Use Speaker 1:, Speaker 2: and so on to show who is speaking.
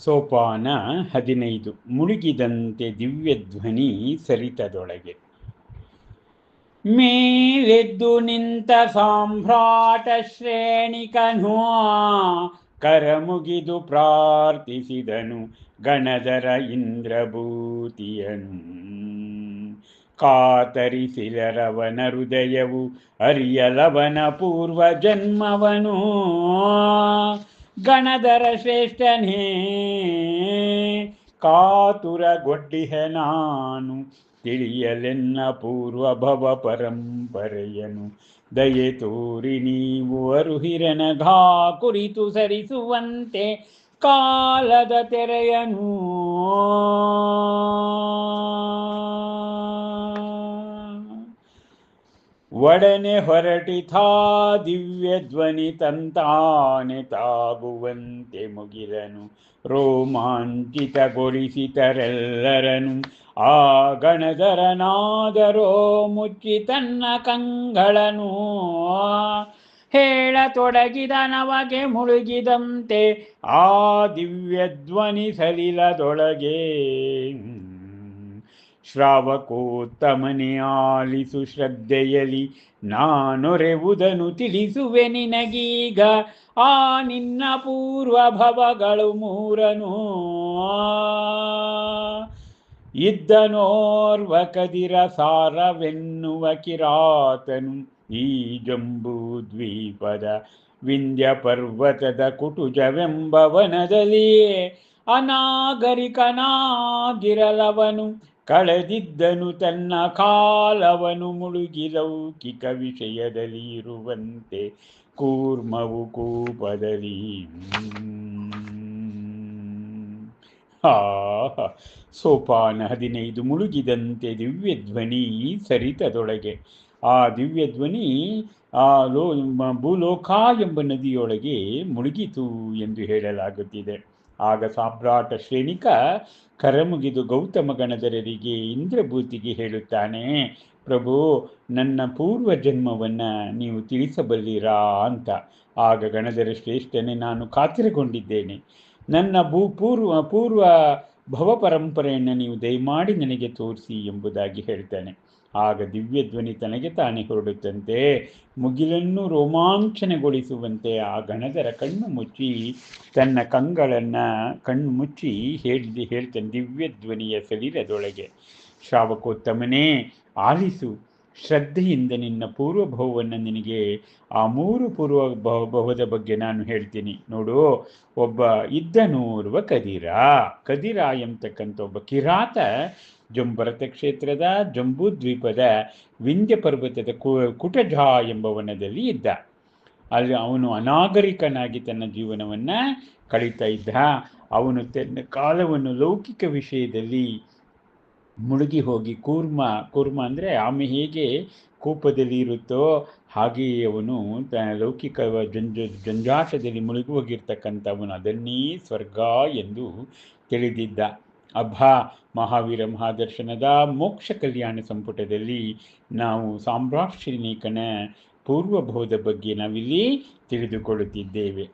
Speaker 1: ಸೋಪಾನ 15 ಮುಳುಗಿದಂತೆ ದಿವ್ಯಧ್ವನಿ ಸರಿತದೊಳಗೆ. ಮೇಲೆದ್ದು ನಿಂತ ಸಾಮ್ರಾಟ ಶ್ರೇಣಿಕನು ಕರಮುಗಿದು ಪ್ರಾರ್ಥಿಸಿದನು ಗಣಧರ ಇಂದ್ರಭೂತಿಯನು. ಕಾತರಿಸಿಲರವನ ಹೃದಯವು ಅರಿಯಲವನ ಪೂರ್ವ ಜನ್ಮವನು. ಗಣಧರ ಶ್ರೇಷ್ಠನೇ ಕಾತುರಗೊಡ್ಡಿಹ ನಾನು ತಿಳಿಯಲೆನ್ನ ಪೂರ್ವ ಭವ ಪರಂಪರೆಯನು. ದಯೆ ತೋರಿ ನೀವು ಅರುಹಿರನಘಾ ಕುರಿತು ಸರಿಸುವಂತೆ ಕಾಲದ ತೆರೆಯನು. ಒಡನೆ ಹೊರಟಿಥಾ ದಿವ್ಯ ಧ್ವನಿ ತಂತಾನೆ ತಾಗುವಂತೆ ಮುಗಿಲನು ರೋಮಾಂಚಿತಗೊಳಿಸಿತರೆಲ್ಲರನು. ಆ ಗಣಧರನಾದರೋ ಮುಚ್ಚಿ ತನ್ನ ಕಂಗಳನು ಹೇಳತೊಡಗಿದ ನವಗೆ ಮುಳುಗಿದಂತೆ ಆ ದಿವ್ಯ ಧ್ವನಿ ಸಲಿಲದೊಳಗೆ. ಶ್ರಾವಕೋತ್ತಮನೆ ಆಲಿಸು ಶ್ರದ್ಧೆಯಲಿ ನಾನೊರೆವುದನು ತಿಳಿಸುವೆ ನಿನಗೀಗ. ಆ ನಿನ್ನ ಪೂರ್ವ ಭವಗಳು ಮೂರನು ಇದ್ದನೋರ್ವ ಕದಿರ ಸಾರವೆನ್ನುವ ಕಿರಾತನು. ಈ ಜಂಬೂ ದ್ವೀಪದ ವಿಂಧ್ಯ ಪರ್ವತದ ಕುಟುಜವೆಂಬ ವನದಲ್ಲಿಯೇ ಅನಾಗರಿಕನಾಗಿರಲವನು. ಕಳೆದಿದ್ದನು ತನ್ನ ಕಾಲವನು ಮುಳುಗಿ ಲೌಕಿಕ ವಿಷಯದಲ್ಲಿ ಇರುವಂತೆ ಕೂರ್ಮವು ಕೂಪದಲ್ಲಿ. ಸೋಪಾನ 15 ಮುಳುಗಿದಂತೆ ದಿವ್ಯಧ್ವನಿ ಸರಿತದೊಳಗೆ. ಆ ದಿವ್ಯಧ್ವನಿ ಭೂಲೋಕ ಎಂಬ ನದಿಯೊಳಗೆ ಮುಳುಗಿತು ಎಂದು ಹೇಳಲಾಗುತ್ತಿದೆ. ಆಗ ಸಾಮ್ರಾಟ ಶ್ರೇಣಿಕ ಕರಮುಗಿದು ಗೌತಮ ಗಣಧರರಿಗೆ ಇಂದ್ರಭೂತಿಗೆ ಹೇಳುತ್ತಾನೆ, ಪ್ರಭು, ನನ್ನ ಪೂರ್ವ ಜನ್ಮವನ್ನು ನೀವು ತಿಳಿಸಬಲ್ಲಿರಾ ಅಂತ. ಆಗ ಗಣಧರ ಶ್ರೇಷ್ಠನೇ, ನಾನು ಖಾತರಿಗೊಂಡಿದ್ದೇನೆ. ನನ್ನ ಪೂರ್ವ ಭವ ಪರಂಪರೆಯನ್ನು ನೀವು ದಯಮಾಡಿ ನನಗೆ ತೋರಿಸಿ ಎಂಬುದಾಗಿ ಹೇಳ್ತಾನೆ. ಆಗ ದಿವ್ಯಧ್ವನಿ ತನಗೆ ತಾನೇ ಹೊರಡುತ್ತಂತೆ ಮುಗಿಲನ್ನು ರೋಮಾಂಚನಗೊಳಿಸುವಂತೆ ಆ ಗಣಧರ ಕಣ್ಣು ಮುಚ್ಚಿ ತನ್ನ ಕಣ್ಣು ಮುಚ್ಚಿ ಹೇಳ್ತಾನೆ ದಿವ್ಯಧ್ವನಿಯ ಸಲಿಲದೊಳಗೆ. ಶ್ರಾವಕೋತ್ತಮನೇ, ಆಲಿಸು, ಶ್ರದ್ಧೆಯಿಂದ ನಿನ್ನ ಪೂರ್ವಭವವನ್ನು ನಿನಗೆ ಆ 3 ಪೂರ್ವಭವದ ಬಗ್ಗೆ ನಾನು ಹೇಳ್ತೀನಿ ನೋಡು. ಇದ್ದನೋರ್ವ ಕದಿರ ಎಂಬತಕ್ಕಂಥ ಒಬ್ಬ ಕಿರಾತ ಭರತ ಕ್ಷೇತ್ರದ ಜಂಬೂದ್ವೀಪದ ವಿಂಧ್ಯ ಪರ್ವತದ ಕುಟಜ ಎಂಬ ವನದಲ್ಲಿ ಇದ್ದ. ಅಲ್ಲಿ ಅವನು ಅನಾಗರಿಕನಾಗಿ ತನ್ನ ಜೀವನವನ್ನು ಕಳೀತಾ ಇದ್ದ. ಅವನು ತನ್ನ ಕಾಲವನ್ನು ಲೌಕಿಕ ವಿಷಯದಲ್ಲಿ ಮುಳುಗಿ ಹೋಗಿ ಕೂರ್ಮ ಅಂದರೆ ಆಮೆ ಹೇಗೆ ಕೂಪದಲ್ಲಿ ಇರುತ್ತೋ ಹಾಗೆಯೇ ಅವನು ಲೌಕಿಕ ಜಂಜಾಟದಲ್ಲಿ ಮುಳುಗಿ ಹೋಗಿರ್ತಕ್ಕಂಥವನು ಅದನ್ನೇ ಸ್ವರ್ಗ ಎಂದು ತಿಳಿದಿದ್ದ. ಮಹಾವೀರ ಮಹಾದರ್ಶನದ ಮೋಕ್ಷ ಕಲ್ಯಾಣ ಸಂಪುಟದಲ್ಲಿ ನಾವು ಸಾಮ್ರಾಟ್ ಶ್ರೇಣಿಕನ ಪೂರ್ವಭವದ ಬಗ್ಗೆ ನಾವಿಲ್ಲಿ ತಿಳಿದುಕೊಳ್ಳುತ್ತಿದ್ದೇವೆ.